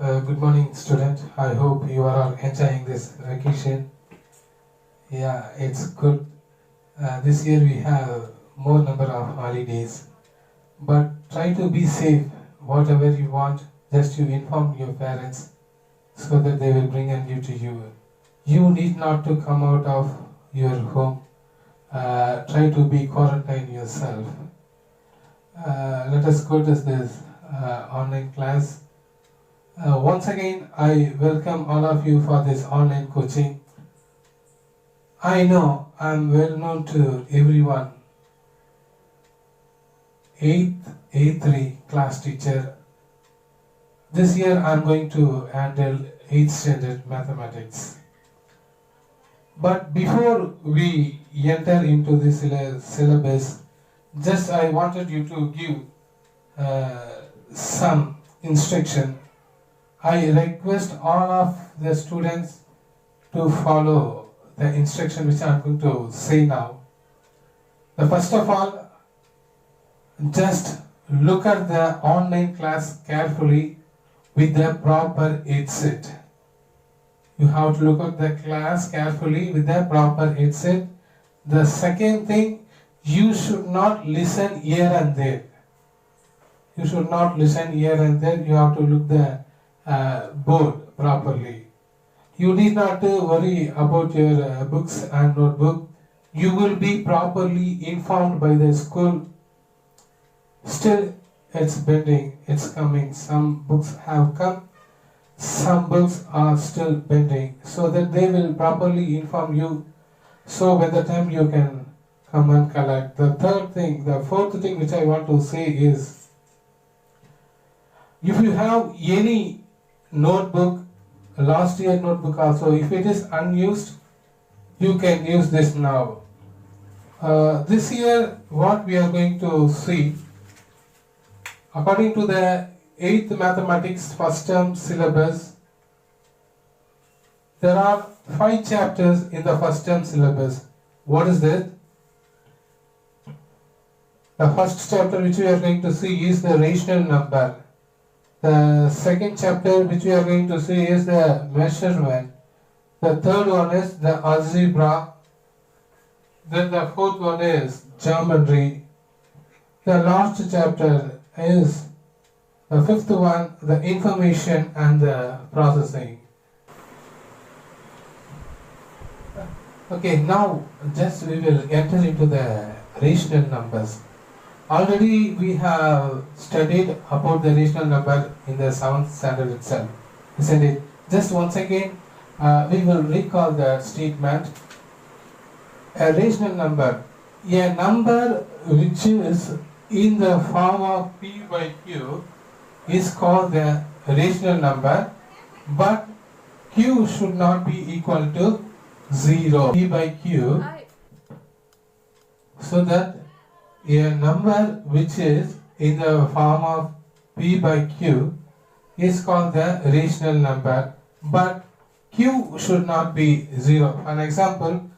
Good morning, student. I hope you are all enjoying this vacation. Yeah, it's good. This year we have more number of holidays, but try to be safe. Whatever you want, just you inform your parents so that they will bring you to you. You need not to come out of your home. Try to be quarantine yourself. Let us go to this online class. Once again, I welcome all of you for this online coaching. I know I'm well known to everyone. 8th A3 class teacher. This year I'm going to handle 8th standard mathematics. But before we enter into this syllabus, just I wanted you to give some instruction. I request all of the students to follow the instruction which I am going to say now. First of all, just look at the online class carefully with the proper headset. You have to look at the class carefully with the proper headset. The second thing, you should not listen here and there. You should not listen here and there. You have to look the board properly. You need not to worry about your books and notebook. You will be properly informed by the school. Still, it's pending, it's coming. Some books have come, some books are still pending, so that they will properly inform you. So by the time you can come and collect. The fourth thing which I want to say is, if you have any notebook, last year notebook also, if it is unused, you can use this now. This year what we are going to see, according to the 8th mathematics first term syllabus, there are 5 chapters in the first term syllabus. What is that? The first chapter which we are going to see is the rational number. The second chapter which we are going to see is the measurement. The third one is the algebra. Then the fourth one is geometry. The last chapter is the fifth one, the information and the processing. Okay, now just we will enter into the rational numbers. Already we have studied about the rational number in the 7th standard itself, isn't it? Just once again, we will recall the statement. A rational number, a number which is in the form of P by Q is called the rational number, but Q should not be equal to 0. P by Q, so that a number which is in the form of P by Q is called the rational number, but Q should not be 0. An example,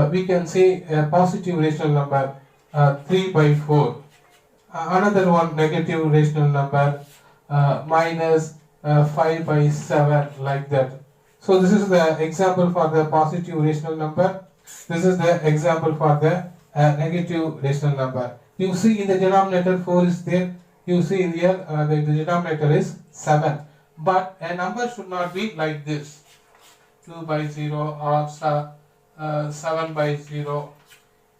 we can say a positive rational number 3 by 4. Another one, negative rational number minus 5 by 7, like that. So this is the example for the positive rational number. This is the example for the negative rational number. You see in the denominator 4 is there. You see in here the denominator is 7. But a number should not be like this, 2 by 0 or 7 by 0.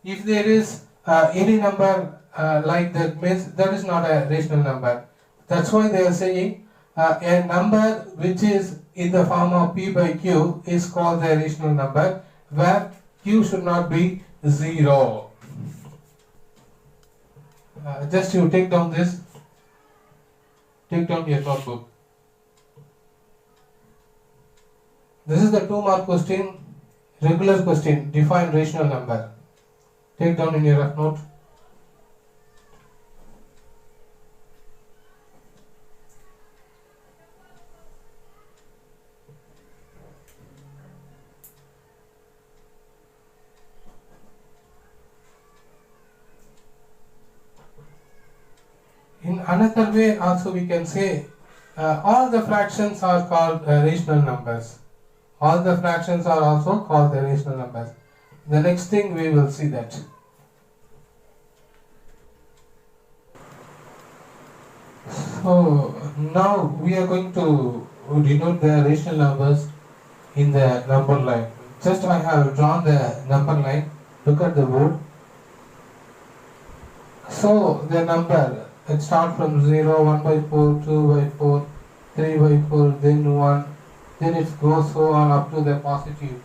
If there is any number like that, means that is not a rational number. That's why they are saying a number which is in the form of P by Q is called the rational number, where Q should not be 0. Just you take down this, take down your notebook. This is the 2-mark question, regular question, define rational number. Take down in your rough note. In another way also we can say all the fractions are called rational numbers. All the fractions are also called the rational numbers. The next thing we will see that. So now we are going to denote the rational numbers in the number line. Just I have drawn the number line. Look at the board. So the number, it starts from 0, 1 by 4, 2 by 4, 3 by 4, then 1, then it goes so on up to the positive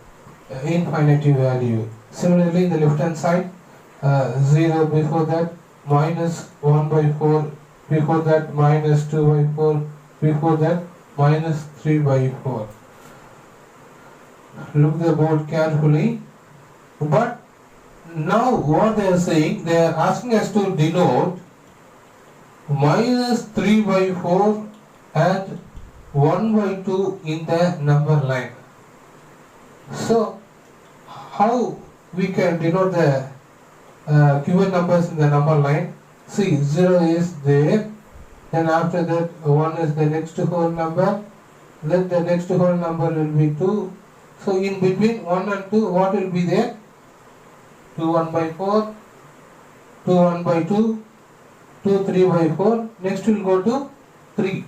infinitive value. Similarly, the left hand side, 0 before that, minus 1 by 4, before that minus 2 by 4, before that minus 3 by 4. Look the board carefully. But now what they are saying, they are asking us to denote minus 3 by 4 and 1 by 2 in the number line. So how we can denote the given numbers in the number line? See, 0 is there, then after that 1 is the next whole number, then the next whole number will be 2. So in between 1 and 2, what will be there? 2 1 by 4, 2 1 by 2, 2 3 by 4, next will go to 3,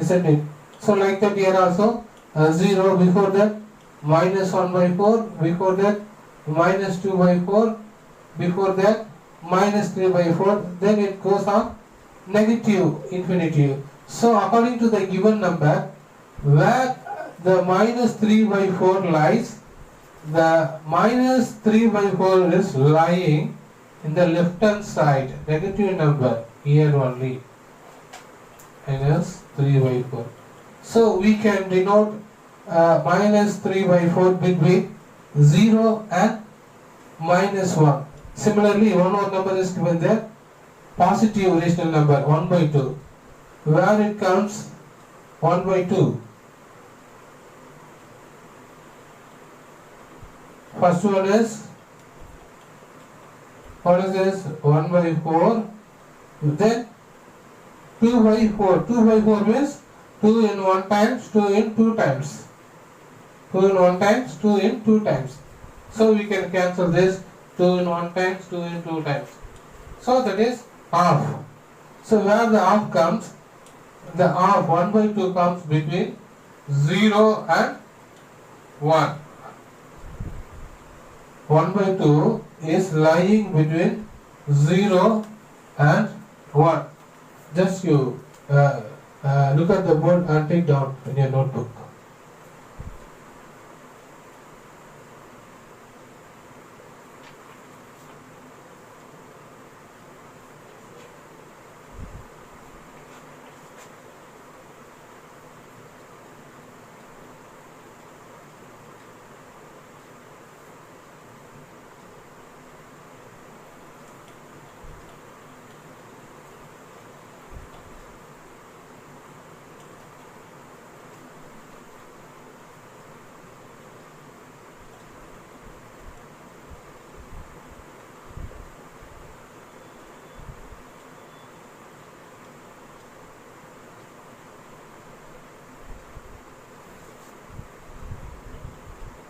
isn't it? So like that here also, 0 before that, minus 1 by 4, before that minus 2 by 4, before that minus 3 by 4, then it goes on negative infinitive. So according to the given number, where the minus 3 by 4 lies, the minus 3 by 4 is lying in the left hand side, negative number here only, minus 3 by 4. So we can denote minus 3 by 4 between 0 and minus 1. Similarly, one more number is given there, positive rational number 1 by 2. Where it comes 1 by 2. First one is, what is this? 1 by 4. Then 2 by 4. 2 by 4 means 2 in 1 times, 2 in 2 times. 2 in 1 times, 2 in 2 times. So we can cancel this 2 in 1 times, 2 in 2 times. So that is half. So where the half comes, the half 1 by 2 comes between 0 and 1. 1 by 2 is lying between 0 and 1. Just you look at the board and take down in your notebook.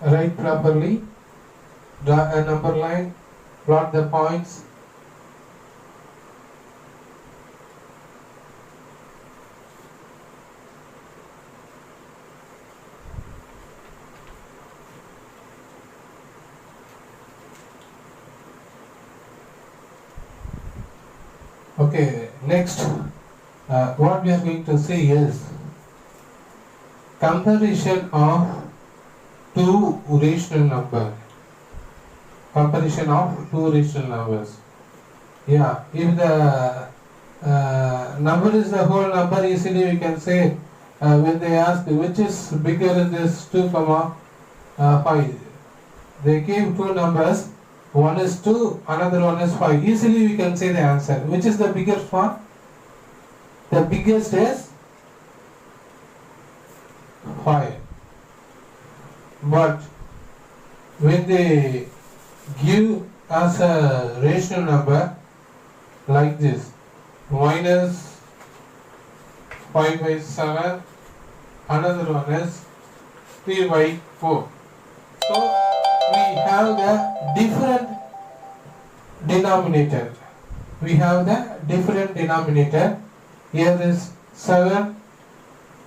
Write properly, draw a number line, plot the points. Okay, next what we are going to see is comparison of two rational numbers. Comparison of two rational numbers. Yeah, if the number is the whole number, easily we can say when they ask which is bigger in this 2, 5, they give two numbers, one is 2, another one is 5. Easily we can say the answer. Which is the biggest one? The biggest is 5. But when they give us a rational number like this, minus 5 by 7. Another one is 3 by 4. So we have the different denominator. We have the different denominator. Here is 7,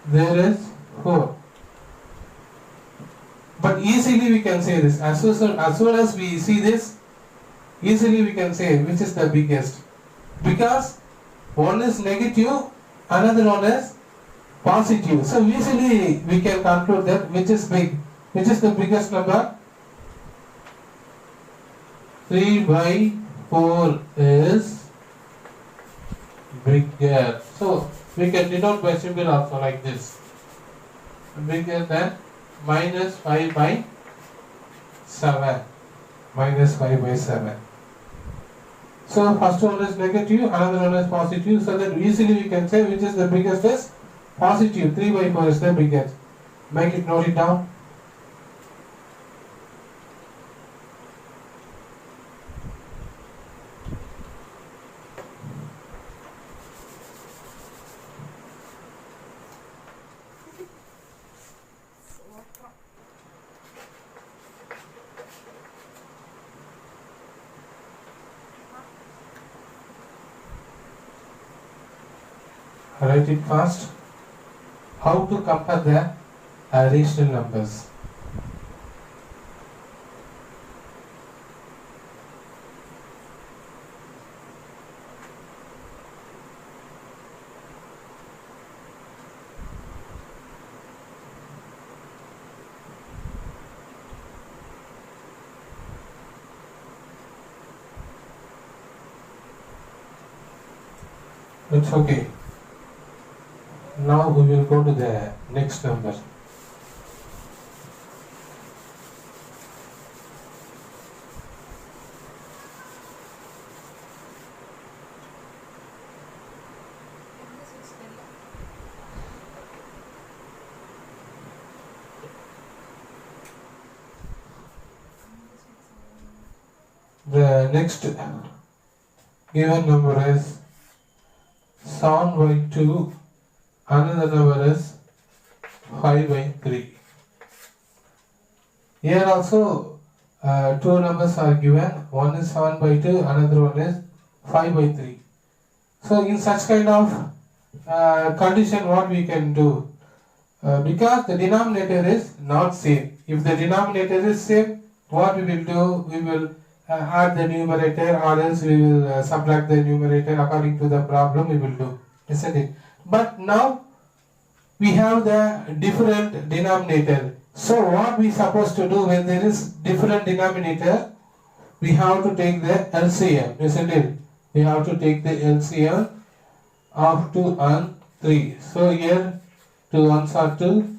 there is 4. But easily we can say this. As soon as we see this, easily we can say which is the biggest. Because one is negative, another one is positive. So easily we can conclude that which is big. Which is the biggest number? 3 by 4 is bigger. So we can denote by symbol also like this. Bigger than minus 5 by 7. Minus 5 by 7. So first one is negative, another one is positive. So that easily we can say which is the biggest is positive. 3 by 4 is the biggest. Make it, note it down. Write it fast. How to compare the rational numbers? It's okay. Now we will go to the next number. The next given number is 7 by 2. Another number is 5 by 3. Here also two numbers are given. One is 7 by 2, another one is 5 by 3. So in such kind of condition what we can do? Because the denominator is not same. If the denominator is same, what we will do? We will add the numerator, or else we will subtract the numerator according to the problem we will do. Isn't it? But now we have the different denominator. So what we supposed to do when there is different denominator? We have to take the LCM, isn't it? We have to take the LCM of 2 and 3. So here 2 ones are 2,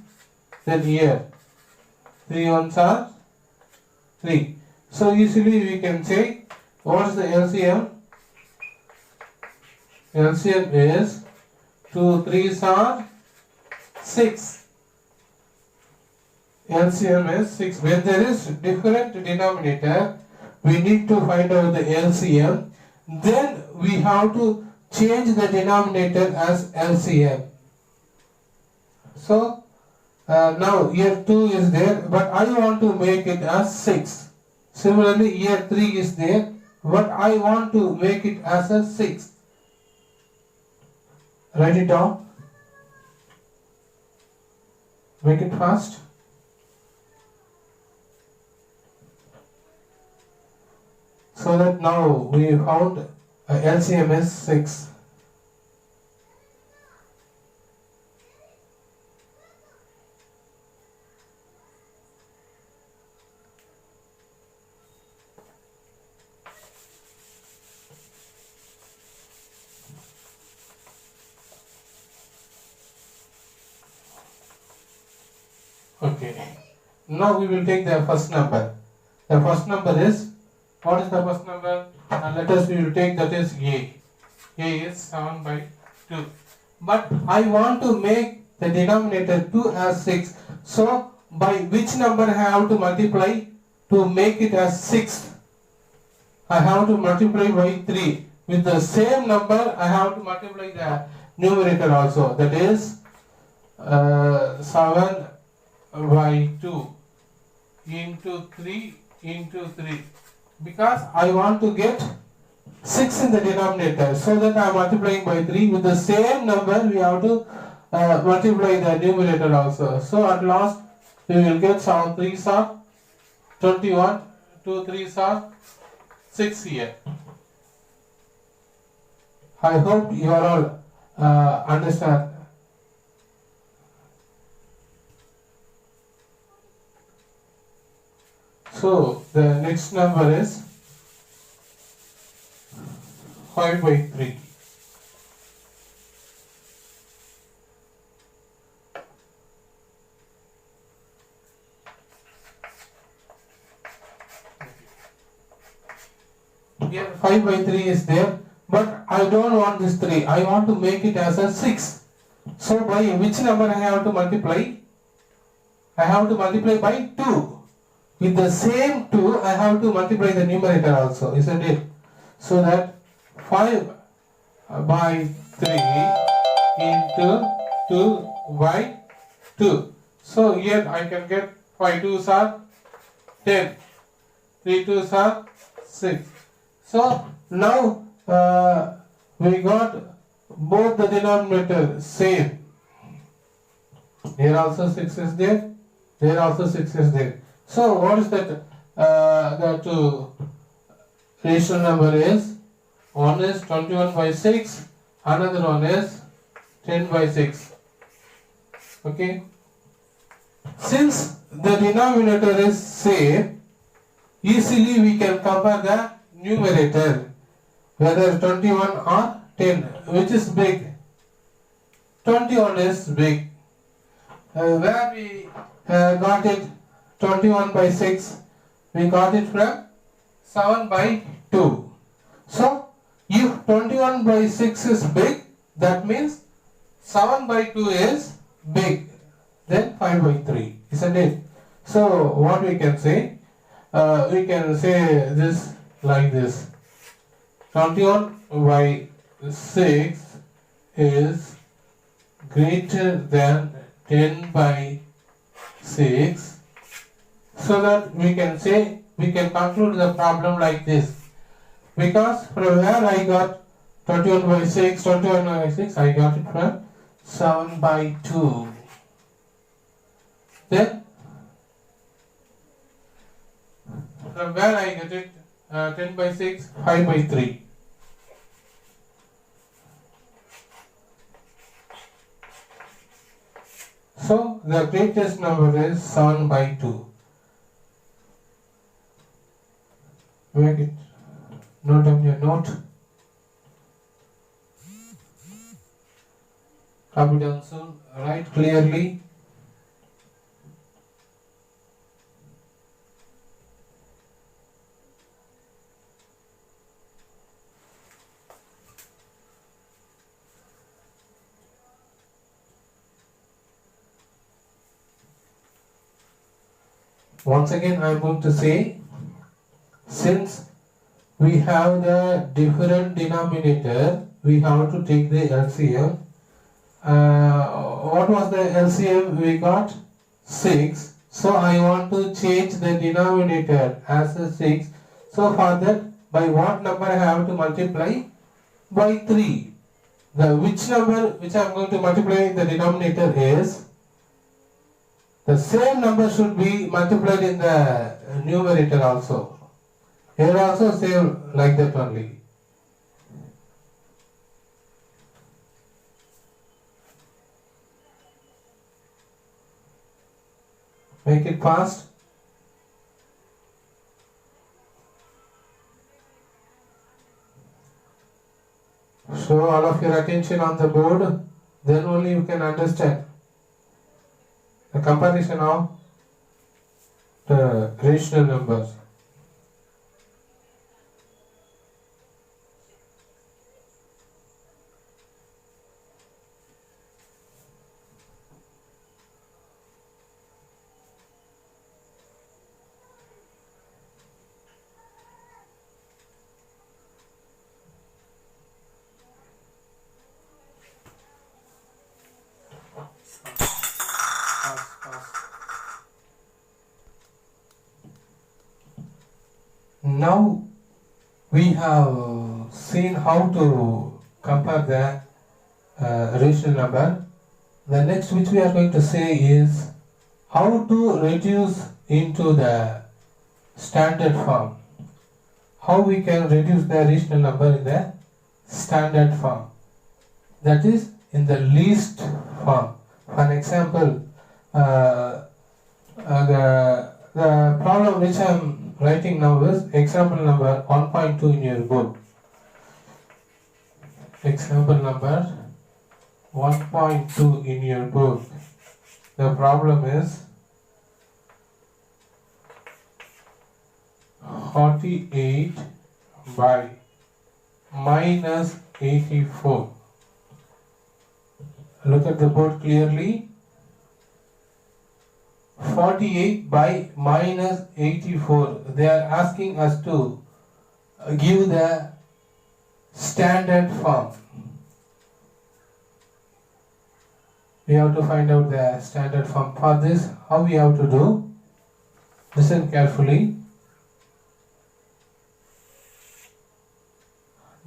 then here 3 ones are 3. So easily we can say what is the LCM? LCM is 2 3s are 6. LCM is 6. When there is different denominator, we need to find out the LCM. Then we have to change the denominator as LCM. So now here 2 is there, but I want to make it as 6. Similarly here 3 is there, but I want to make it as a 6. Write it down. Make it fast. So that now we found LCM is 6. Okay. Now we will take the first number. The first number is, what is the first number? Let us, we will take that is A. A is 7 by 2. But I want to make the denominator 2 as 6. So by which number I have to multiply to make it as 6? I have to multiply by 3. With the same number I have to multiply numerator also, that is 7 by 2 into 3 into 3, because I want to get 6 in the denominator, so that I am multiplying by 3 with the same number. We have to multiply the numerator also. So at last we will get 7 3s are 21, 2 3s are 6 here. I hope you are all understand. So the next number is 5 by 3. Here 5 by 3 is there, but I don't want this 3. I want to make it as a 6. So by which number I have to multiply? I have to multiply by 2. With the same 2, I have to multiply the numerator also, isn't it? So that 5 by 3 into 2 by 2. So here I can get 5 2s are 10, 3 2s are 6. So now we got both the denominator same. Here also 6 is there, there also 6 is there. So what is that? The two rational number is, one is 21 by 6, another one is 10 by 6. Okay. Since the denominator is same, easily we can compare the numerator, whether 21 or 10, which is big. 21 is big. Where we got it 21 by 6, we got it from 7 by 2. So if 21 by 6 is big, that means 7 by 2 is big, then 5 by 3, isn't it? So what we can say? We can say this like this: 21 by 6 is greater than 10 by 6. So that we can say, we can conclude the problem like this. Because from where I got 21 by 6, 21 by 6, I got it from 7 by 2. Then from where I get it 10 by 6, 5 by 3. So the greatest number is 7 by 2. Make it, note down your note. Copy down soon, write clearly. Once again I am going to say, since we have the different denominator, we have to take the LCM. What was the LCM we got? 6. So I want to change the denominator as a 6. So for that, by what number I have to multiply? By 3. The which number which I am going to multiply in the denominator is, the same number should be multiplied in the numerator also. Here also same like that only. Make it fast. Show all of your attention on the board, then only you can understand the comparison of the rational numbers. Now we have seen how to compare the rational number. The next which we are going to say is how to reduce into the standard form. How we can reduce the rational number in the standard form, that is in the least form. For an example, the problem which I am writing now is example number 1.2 in your book. Example number 1.2 in your book. The problem is 48 by minus 84. Look at the board clearly. 48 by minus 84. They are asking us to give the standard form. We have to find out the standard form. For this, how we have to do? Listen carefully.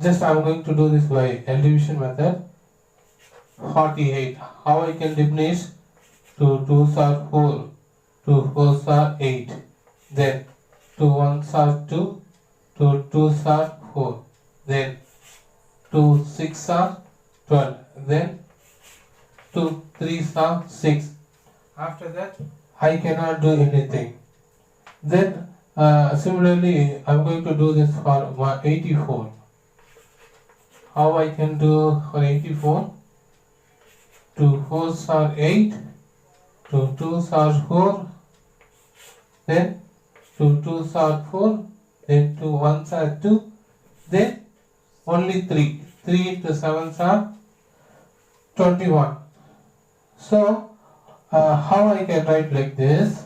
Just I am going to do this by L division method. 48. How I can diminish? 2 2s are 4. 2 4s are 8. Then 2 1s are 2. 2 2s are 4. Then 2 6s are 12. Then 2 3s are 6. After that, I cannot do anything. Then similarly, I am going to do this for 84. How I can do for 84? 2 4s are 8. 2 2s are 4. Then 2 2s are 4. Then 2 1s are 2. Then only 3. 3 into 7s are 21. So, how I can write like this?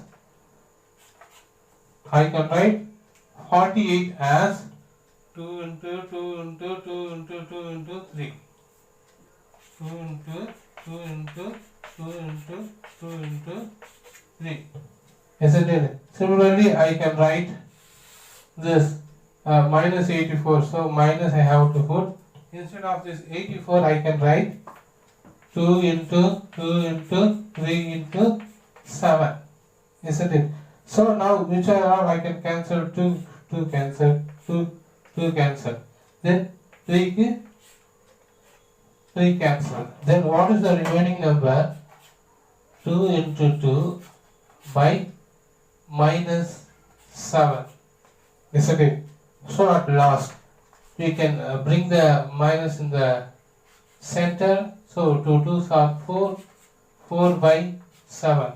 I can write 48 as 2 into 2 into 2 into 2 into 3. 2 into 2 into 2 into 2 into 3. Isn't it? Similarly, I can write this minus 84. So, minus I have to put. Instead of this 84, I can write 2 into 2 into 3 into 7. Isn't it? So, now which I can cancel 2 cancel, 2 cancel. Then 3 cancel. Then what is the remaining number? 2 into 2 by minus 7. Isn't it? So at last we can bring the minus in the center. So 2 2s are 4. 4 by 7.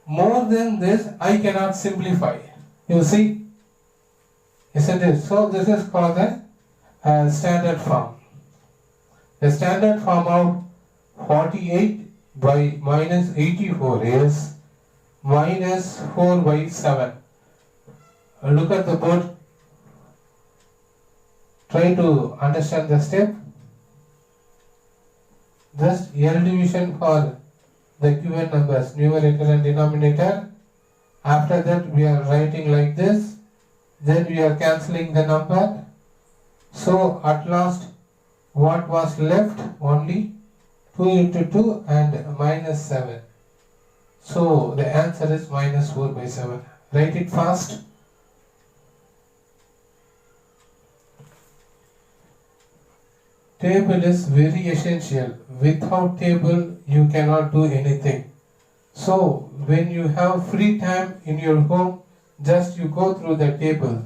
More than this I cannot simplify. You see? Isn't it? So this is called the standard form. The standard form of 48 by minus 84 is minus 4 by 7. Look at the board. Try to understand the step. Just L division for the given numbers, numerator and denominator. After that we are writing like this. Then we are cancelling the number. So at last what was left? Only 2 into 2 and minus 7. So the answer is minus 4 by 7. Write it fast. Table is very essential. Without table you cannot do anything. So when you have free time in your home, just you go through the table.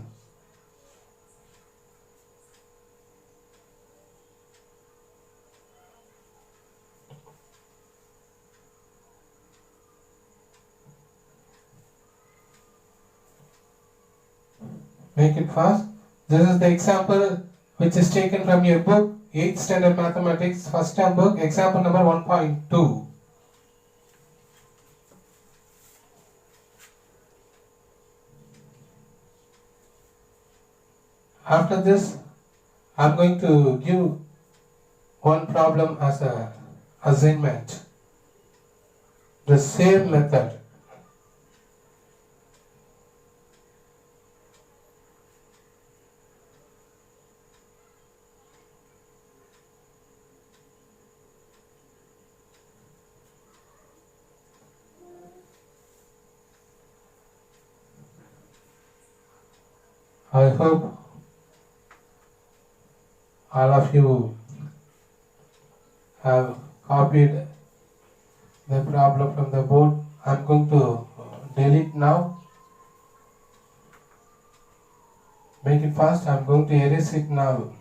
Make it fast. This is the example which is taken from your book, 8th standard mathematics, first term book, example number 1.2. After this, I am going to give one problem as a assignment. The same method. I hope all of you have copied the problem from the board. I'm going to delete now. Make it fast. I'm going to erase it now.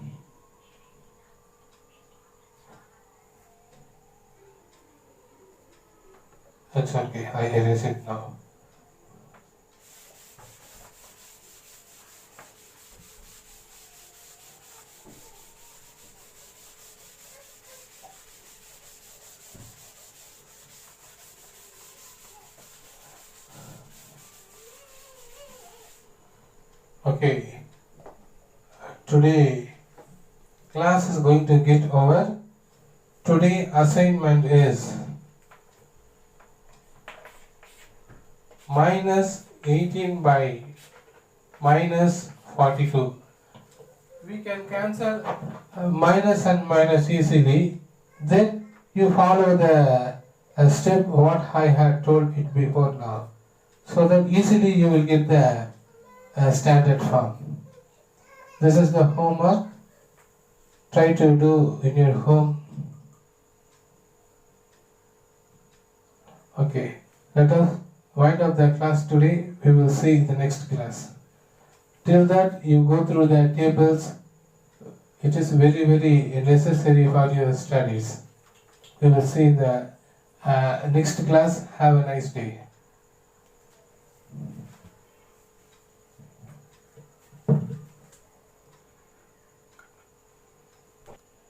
It's okay. I erase it now. Okay, today class is going to get over. Today assignment is minus 18 by minus 42. We can cancel minus and minus easily. Then you follow the step what I had told it before now. So that easily you will get the standard form. This is the homework. Try to do in your home. Okay, let us wind up the class today. We will see in the next class. Till that, you go through the tables. It is very, very necessary for your studies. We will see in the next class. Have a nice day.